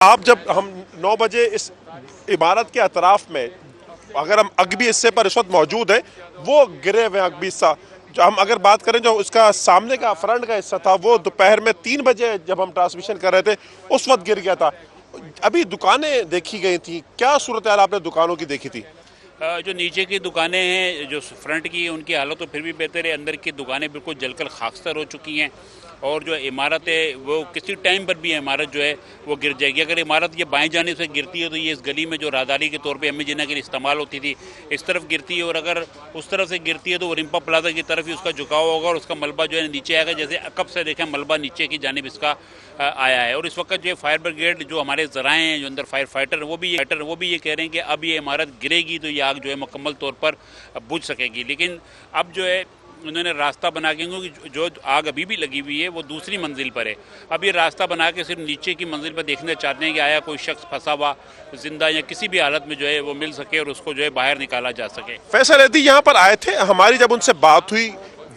آپ جب ہم 9 بجے اس عمارت کے اطراف میں اگر ہم اگبی حصے پر اس وقت موجود ہیں، وہ گرے ہوئے ہیں اگبی حصہ. جو ہم اگر بات کریں جو اس کا سامنے کا فرنٹ کا حصہ تھا وہ دوپہر میں 3 بجے جب ہم ٹرانسمیشن کر رہے تھے اس وقت گر گیا تھا. ابھی دکانیں دیکھی گئی تھیں، کیا صورتحال آپ نے دکانوں کی دیکھی تھی؟ جو نیچے کی دکانیں ہیں جو فرنٹ کی ان کی حالت تو پھر بھی بہتر ہے. اندر کی دکانیں بالکل جل کر خاکستر ہو چکی ہیں اور جو عمارت ہے وہ کسی ٹائم پر بھی عمارت جو ہے وہ گر جائے گی. اگر عمارت یہ بائیں جانے سے گرتی ہے تو یہ اس گلی میں جو راہداری کے طور پہ امی جنہ کے لیے استعمال ہوتی تھی اس طرف گرتی ہے، اور اگر اس طرف سے گرتی ہے تو وہ رمپا پلازا کی طرف ہی اس کا جھکاؤ ہوگا اور اس کا ملبہ جو ہے نیچے آئے گا. جیسے عقب سے دیکھیں ملبہ نیچے کی جانب اس کا آیا ہے. اور اس وقت جو فائر بریگیڈ جو ہمارے ذرائع ہیں جو اندر فائر فائٹر وہ بھی یہ کہہ رہے ہیں کہ اب یہ عمارت گرے گی تو یہ آگ جو ہے مکمل طور پر بجھ سکے گی. لیکن اب جو ہے انہوں نے راستہ بنا کے جو آگ ابھی بھی لگی ہوئی ہے وہ دوسری منزل پر ہے. اب یہ راستہ بنا کے صرف نیچے کی منزل پر دیکھنا چاہتے ہیں کہ آیا کوئی شخص پھنسا ہوا زندہ یا کسی بھی حالت میں جو ہے وہ مل سکے اور اس کو جو ہے باہر نکالا جا سکے. فیصل ایدھی یہاں پر آئے تھے، ہماری جب ان سے بات ہوئی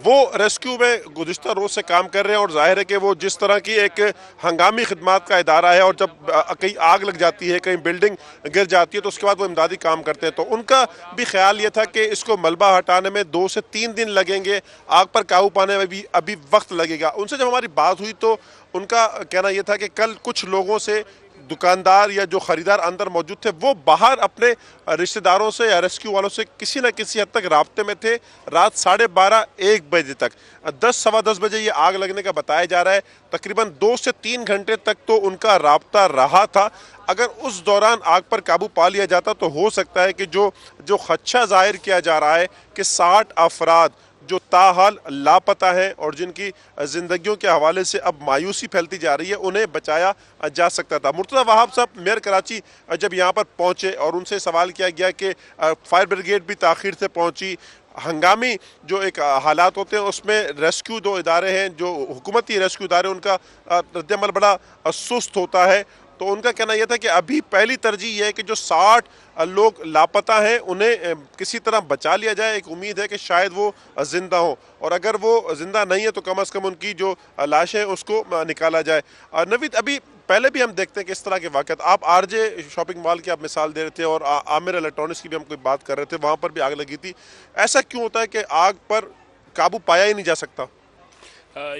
وہ ریسکیو میں گزشتہ روز سے کام کر رہے ہیں اور ظاہر ہے کہ وہ جس طرح کی ایک ہنگامی خدمات کا ادارہ ہے اور جب کہیں آگ لگ جاتی ہے کہیں بلڈنگ گر جاتی ہے تو اس کے بعد وہ امدادی کام کرتے ہیں. تو ان کا بھی خیال یہ تھا کہ اس کو ملبہ ہٹانے میں 2 سے 3 دن لگیں گے، آگ پر قابو پانے میں بھی ابھی وقت لگے گا. ان سے جب ہماری بات ہوئی تو ان کا کہنا یہ تھا کہ کل کچھ لوگوں سے دکاندار یا جو خریدار اندر موجود تھے وہ باہر اپنے رشتہ داروں سے یا ریسکیو والوں سے کسی نہ کسی حد تک رابطے میں تھے رات 12:30-1 بجے تک. 10 سوا 10 بجے یہ آگ لگنے کا بتایا جا رہا ہے. تقریباً 2 سے 3 گھنٹے تک تو ان کا رابطہ رہا تھا. اگر اس دوران آگ پر قابو پا لیا جاتا تو ہو سکتا ہے کہ جو خدشہ ظاہر کیا جا رہا ہے کہ 60 افراد جو تاحال لاپتہ ہیں اور جن کی زندگیوں کے حوالے سے اب مایوسی پھیلتی جا رہی ہے انہیں بچایا جا سکتا تھا. مرتضی وہاب صاحب میئر کراچی جب یہاں پر پہنچے اور ان سے سوال کیا گیا کہ فائر بریگیڈ بھی تاخیر سے پہنچی، ہنگامی جو ایک حالات ہوتے ہیں اس میں ریسکیو دو ادارے ہیں جو حکومتی ریسکیو ادارے ان کا رد عمل بڑا سست ہوتا ہے، تو ان کا کہنا یہ تھا کہ ابھی پہلی ترجیح یہ ہے کہ جو 60 لوگ لاپتہ ہیں انہیں کسی طرح بچا لیا جائے. ایک امید ہے کہ شاید وہ زندہ ہوں اور اگر وہ زندہ نہیں ہے تو کم از کم ان کی جو لاشیں ہیں اس کو نکالا جائے. نوید، ابھی پہلے بھی ہم دیکھتے ہیں کہ اس طرح کے واقعات، آپ آر جے شاپنگ مال کی آپ مثال دے رہے تھے اور عامر الیکٹرانکس کی بھی ہم کوئی بات کر رہے تھے، وہاں پر بھی آگ لگی تھی. ایسا کیوں ہوتا ہے کہ آگ پر قابو پایا ہی نہیں جا سکتا؟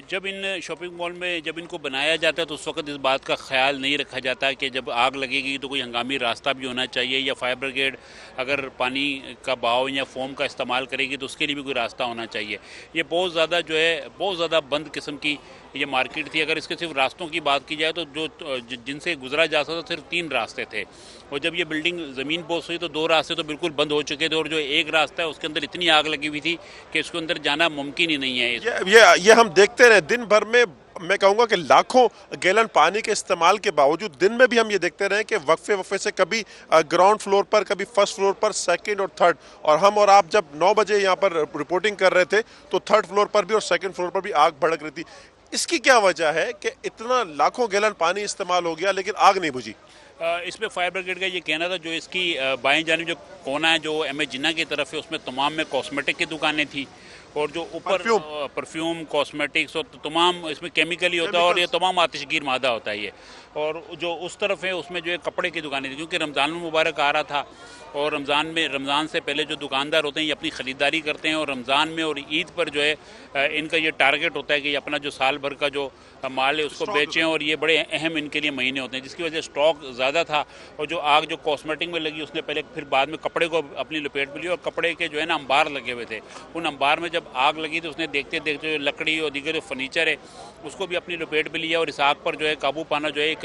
جب ان شاپنگ مال میں جب ان کو بنایا جاتا ہے تو اس وقت اس بات کا خیال نہیں رکھا جاتا کہ جب آگ لگے گی تو کوئی ہنگامی راستہ بھی ہونا چاہیے یا فائر بریگیڈ اگر پانی کا بہاؤ یا فوم کا استعمال کرے گی تو اس کے لیے بھی کوئی راستہ ہونا چاہیے. یہ بہت زیادہ جو ہے بہت زیادہ بند قسم کی یہ مارکیٹ تھی. اگر اس کے صرف راستوں کی بات کی جائے تو جن سے گزرا جا سکتا صرف 3 راستے تھے اور جب یہ بلڈنگ زمین بوس ہوئی تو 2 راستے تو بالکل بند ہو چکے تھے اور جو ایک راستہ ہے اس کے اندر اتنی آگ لگی ہوئی تھی کہ اس کے اندر جانا ممکن ہی نہیں ہے. یہ ہم دیکھتے رہے دن بھر میں کہوں گا کہ لاکھوں گیلن پانی کے استعمال کے باوجود دن میں بھی ہم یہ دیکھتے رہے کہ وقفے سے کبھی گراؤنڈ فلور پر کبھی فرسٹ فلور پر سیکنڈ اور تھرڈ، اور ہم اور آپ جب 9 بجے یہاں پر رپورٹنگ کر رہے تھے تو تھرڈ فلور پر بھی اور سیکنڈ فلور پر بھی آگ بھڑک رہی تھی. اس کی کیا وجہ ہے کہ اتنا لاکھوں گیلن پانی استعمال ہو گیا لیکن آگ نہیں بجھی؟ اس میں فائر بریگیڈ کا یہ کہنا تھا جو اس کی بائیں جانب جو کونا ہے جو ایم اے جنہ کی طرف ہے اس میں تمام میں کاسمیٹک کی دکانیں تھیں اور جو اوپر پرفیوم کاسمیٹکس اور تمام اس میں کیمیکل ہی ہوتا ہے اور یہ تمام آتش گیر مادہ ہوتا ہے یہ. اور جو اس طرف ہے اس میں جو ہے کپڑے کی دکانیں تھیں کیونکہ رمضان المبارک آ رہا تھا اور رمضان سے پہلے جو دکاندار ہوتے ہیں یہ اپنی خریداری کرتے ہیں اور رمضان میں اور عید پر جو ہے ان کا یہ ٹارگٹ ہوتا ہے کہ یہ اپنا جو سال بھر کا جو مال ہے اس کو بیچیں اور یہ بڑے اہم ان کے لیے مہینے ہوتے ہیں جس کی وجہ سے سٹاک زیادہ تھا. اور جو آگ جو کاسمیٹک میں لگی اس نے پہلے پھر بعد میں کپڑے کو اپنی لپیٹ میں لی اور کپڑے کے جو ہے نا انبار لگے ہوئے تھے. ان انبار میں جب آگ لگی تو اس نے دیکھتے دیکھتے جو لکڑی اور دیگر جو فرنیچر ہے اس کو بھی اپنی لپیٹ میں لیا اور اس آگ پر جو ہے قابو پانا جو ہے ایک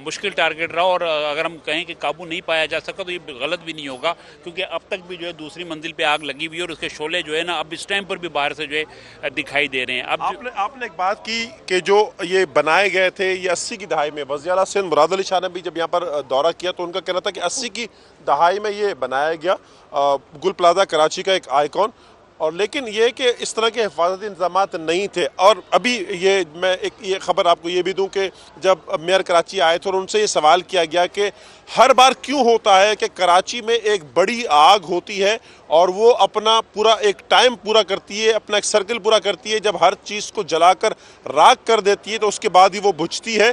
مشکل ٹارگٹ رہا. اور اگر ہم کہیں کہ قابو نہیں پایا جا سکا تو یہ غلط بھی نہیں ہوگا کیونکہ اب تک بھی جو ہے دوسری منزل پہ آگ لگی ہوئی ہے اور اس کے شعلے جو ہے نا اب اس ٹائم پر بھی باہر سے جو ہے دکھائی دے رہے ہیں. اب آپ نے ایک بات کی کہ جو یہ بنائے گئے تھے یہ 80 کی دہائی میں، وزیر اعلیٰ سندھ مراد علی شاہ نے بھی جب یہاں پر دورہ کیا تو ان کا کہنا تھا کہ 80 کی دہائی میں یہ بنایا گیا گل پلازا کراچی کا ایک آئیکن، اور لیکن یہ کہ اس طرح کے حفاظتی انتظامات نہیں تھے. اور ابھی میں یہ خبر آپ کو یہ بھی دوں کہ جب میئر کراچی آئے تھے اور ان سے یہ سوال کیا گیا کہ ہر بار کیوں ہوتا ہے کہ کراچی میں ایک بڑی آگ ہوتی ہے اور وہ اپنا پورا ایک ٹائم پورا کرتی ہے، اپنا ایک سرکل پورا کرتی ہے، جب ہر چیز کو جلا کر راکھ کر دیتی ہے تو اس کے بعد ہی وہ بجھتی ہے.